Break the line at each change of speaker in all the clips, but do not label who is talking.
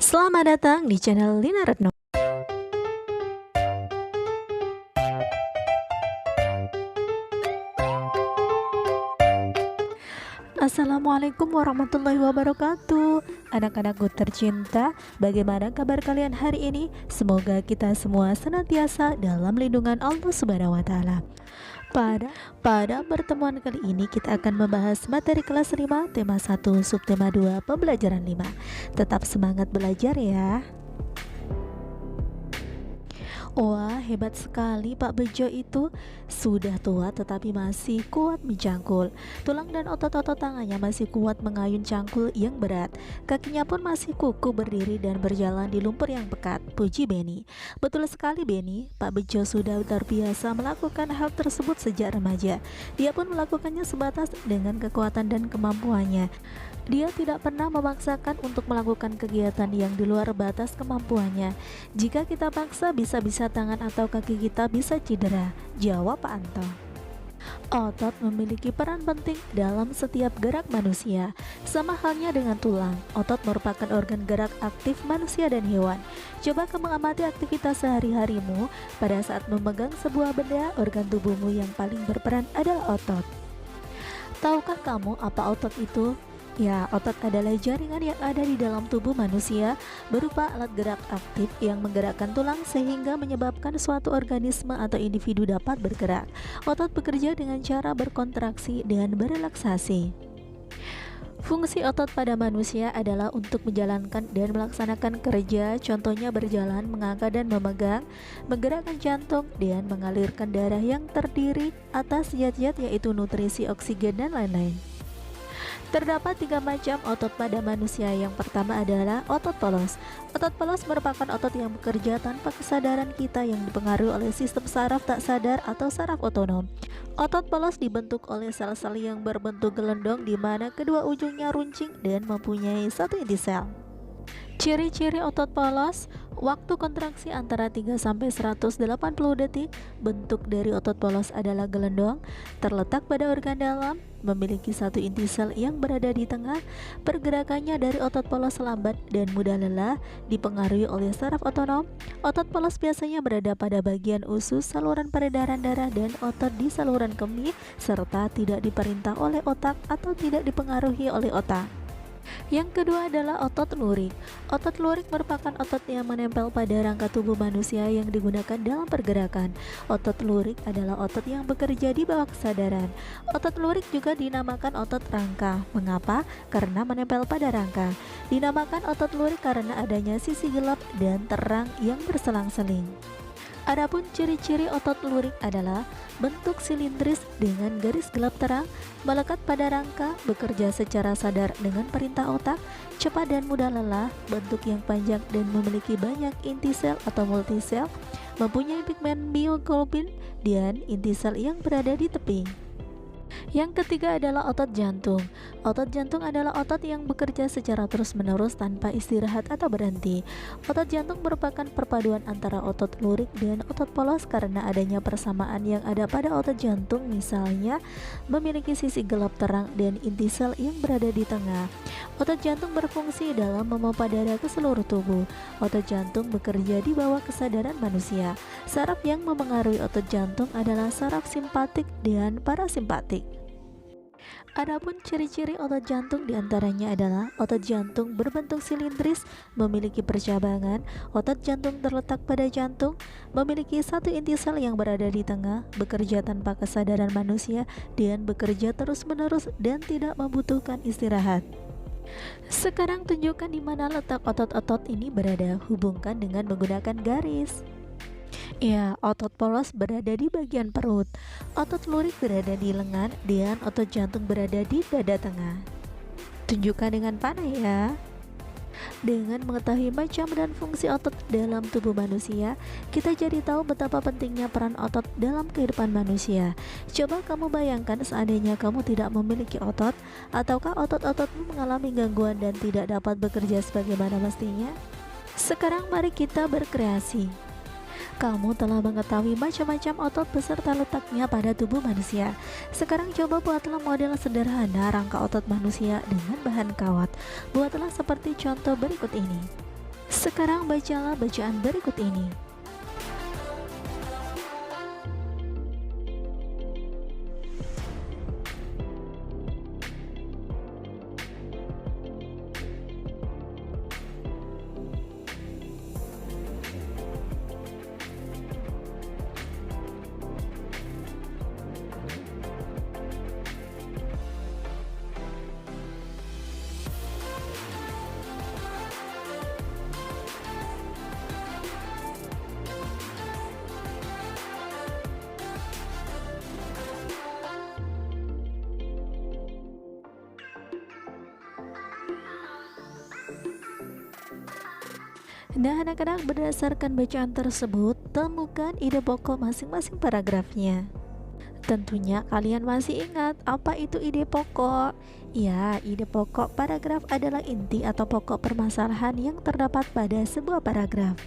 Selamat datang di channel Lina Retno. Assalamualaikum warahmatullahi wabarakatuh. Anak-anakku tercinta, bagaimana kabar kalian hari ini? Semoga kita semua senantiasa dalam lindungan Allah Subhanahu wa taala. Pada pertemuan kali ini kita akan membahas materi kelas 5, tema 1, subtema 2, pembelajaran 5. Tetap semangat belajar ya. Wah, hebat sekali Pak Bejo itu. Sudah tua tetapi masih kuat mencangkul. Tulang dan otot-otot tangannya masih kuat mengayun cangkul yang berat. Kakinya pun masih kuku berdiri dan berjalan di lumpur yang pekat. Puji Beni. Betul sekali Beni, Pak Bejo sudah terbiasa melakukan hal tersebut sejak remaja. Dia pun melakukannya sebatas dengan kekuatan dan kemampuannya. Dia tidak pernah memaksakan untuk melakukan kegiatan yang di luar batas kemampuannya. Jika kita paksa, bisa-bisa tangan atau kaki kita bisa cedera. Jawab Pak Anto. Otot memiliki peran penting dalam setiap gerak manusia. Sama halnya dengan tulang, otot merupakan organ gerak aktif manusia dan hewan. Coba kamu amati aktivitas sehari-harimu. Pada saat memegang sebuah benda, organ tubuhmu yang paling berperan adalah otot. Tahukah kamu apa otot itu? Ya, otot adalah jaringan yang ada di dalam tubuh manusia berupa alat gerak aktif yang menggerakkan tulang sehingga menyebabkan suatu organisme atau individu dapat bergerak. Otot bekerja dengan cara berkontraksi dan berelaksasi. Fungsi otot pada manusia adalah untuk menjalankan dan melaksanakan kerja, contohnya berjalan, mengangkat dan memegang, menggerakkan jantung, dan mengalirkan darah yang terdiri atas zat-zat yaitu nutrisi, oksigen, dan lain-lain. Terdapat 3 macam otot pada manusia. Yang pertama adalah otot polos. Otot polos merupakan otot yang bekerja tanpa kesadaran kita yang dipengaruhi oleh sistem saraf tak sadar atau saraf otonom. Otot polos dibentuk oleh sel-sel yang berbentuk gelondong di mana kedua ujungnya runcing dan mempunyai satu inti sel. Ciri-ciri otot polos: waktu kontraksi antara 3-180 detik. Bentuk dari otot polos adalah gelondong, terletak pada organ dalam, memiliki satu inti sel yang berada di tengah. Pergerakannya dari otot polos lambat dan mudah lelah, dipengaruhi oleh saraf otonom. Otot polos biasanya berada pada bagian usus, saluran peredaran darah, dan otot di saluran kemih, serta tidak diperintah oleh otak atau tidak dipengaruhi oleh otak. Yang kedua adalah otot lurik. Otot lurik merupakan otot yang menempel pada rangka tubuh manusia yang digunakan dalam pergerakan. Otot lurik adalah otot yang bekerja di bawah kesadaran. Otot lurik juga dinamakan otot rangka. Mengapa? Karena menempel pada rangka. Dinamakan otot lurik karena adanya sisi gelap dan terang yang berselang-seling. Adapun ciri-ciri otot lurik adalah bentuk silindris dengan garis gelap terang, melekat pada rangka, bekerja secara sadar dengan perintah otak, cepat dan mudah lelah, bentuk yang panjang dan memiliki banyak inti sel atau multisel, mempunyai pigmen myoglobin dan inti sel yang berada di tepi. Yang ketiga adalah otot jantung. Otot jantung adalah otot yang bekerja secara terus-menerus tanpa istirahat atau berhenti. Otot jantung merupakan perpaduan antara otot lurik dan otot polos karena adanya persamaan yang ada pada otot jantung, misalnya memiliki sisi gelap terang dan inti sel yang berada di tengah. Otot jantung berfungsi dalam memompa darah ke seluruh tubuh. Otot jantung bekerja di bawah kesadaran manusia. Saraf yang memengaruhi otot jantung adalah saraf simpatik dan parasimpatik. Adapun ciri-ciri otot jantung diantaranya adalah otot jantung berbentuk silindris, memiliki percabangan, otot jantung terletak pada jantung, memiliki satu inti sel yang berada di tengah, bekerja tanpa kesadaran manusia, dan bekerja terus-menerus dan tidak membutuhkan istirahat. Sekarang tunjukkan di mana letak otot-otot ini berada, hubungkan dengan menggunakan garis. Ya, otot polos berada di bagian perut, otot lurik berada di lengan, dan otot jantung berada di dada tengah. Tunjukkan dengan panah ya. Dengan mengetahui macam dan fungsi otot dalam tubuh manusia, kita jadi tahu betapa pentingnya peran otot dalam kehidupan manusia. Coba kamu bayangkan seandainya kamu tidak memiliki otot, ataukah otot-ototmu mengalami gangguan dan tidak dapat bekerja sebagaimana mestinya? Sekarang mari kita berkreasi. Kamu telah mengetahui macam-macam otot beserta letaknya pada tubuh manusia. Sekarang coba buatlah model sederhana rangka otot manusia dengan bahan kawat. Buatlah seperti contoh berikut ini. Sekarang bacalah bacaan berikut ini. Nah, anak-anak, berdasarkan bacaan tersebut, temukan ide pokok masing-masing paragrafnya. Tentunya kalian masih ingat apa itu ide pokok? Ya, ide pokok paragraf adalah inti atau pokok permasalahan yang terdapat pada sebuah paragraf.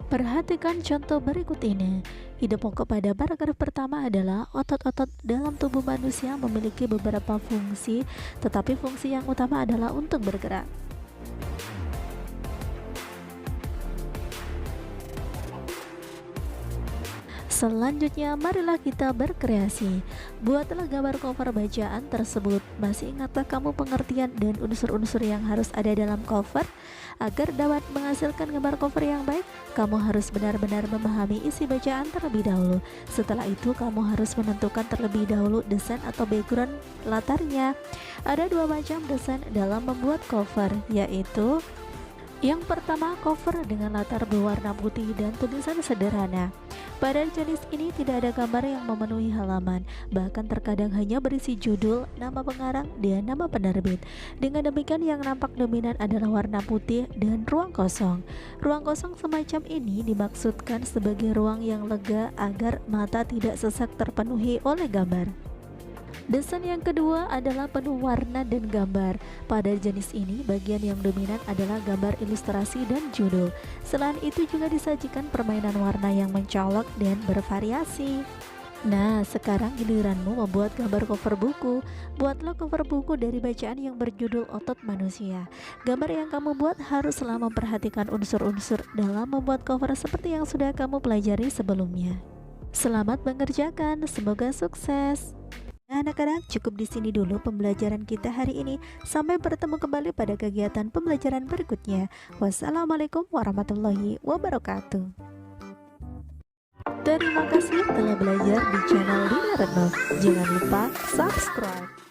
Perhatikan contoh berikut ini. Ide pokok pada paragraf pertama adalah otot-otot dalam tubuh manusia memiliki beberapa fungsi, tetapi fungsi yang utama adalah untuk bergerak. Selanjutnya, marilah kita berkreasi. Buatlah gambar cover bacaan tersebut. Masih ingatkah kamu pengertian dan unsur-unsur yang harus ada dalam cover? Agar dapat menghasilkan gambar cover yang baik, kamu harus benar-benar memahami isi bacaan terlebih dahulu. Setelah itu, kamu harus menentukan terlebih dahulu desain atau background latarnya. Ada dua macam desain dalam membuat cover, yaitu yang pertama, cover dengan latar berwarna putih dan tulisan sederhana. Pada jenis ini tidak ada gambar yang memenuhi halaman, bahkan terkadang hanya berisi judul, nama pengarang, dan nama penerbit. Dengan demikian, yang nampak dominan adalah warna putih dan ruang kosong. Ruang kosong semacam ini dimaksudkan sebagai ruang yang lega agar mata tidak sesak terpenuhi oleh gambar. Desain yang kedua adalah penuh warna dan gambar. Pada jenis ini, bagian yang dominan adalah gambar ilustrasi dan judul. Selain itu juga disajikan permainan warna yang mencolok dan bervariasi. Nah, sekarang giliranmu membuat gambar cover buku. Buatlah cover buku dari bacaan yang berjudul Otot Manusia. Gambar yang kamu buat haruslah memperhatikan unsur-unsur dalam membuat cover seperti yang sudah kamu pelajari sebelumnya. Selamat mengerjakan, semoga sukses. Nah, anak-anak, cukup di sini dulu pembelajaran kita hari ini. Sampai bertemu kembali pada kegiatan pembelajaran berikutnya. Wassalamualaikum warahmatullahi wabarakatuh. Terima kasih telah belajar di channel Lina Renov. Jangan lupa subscribe.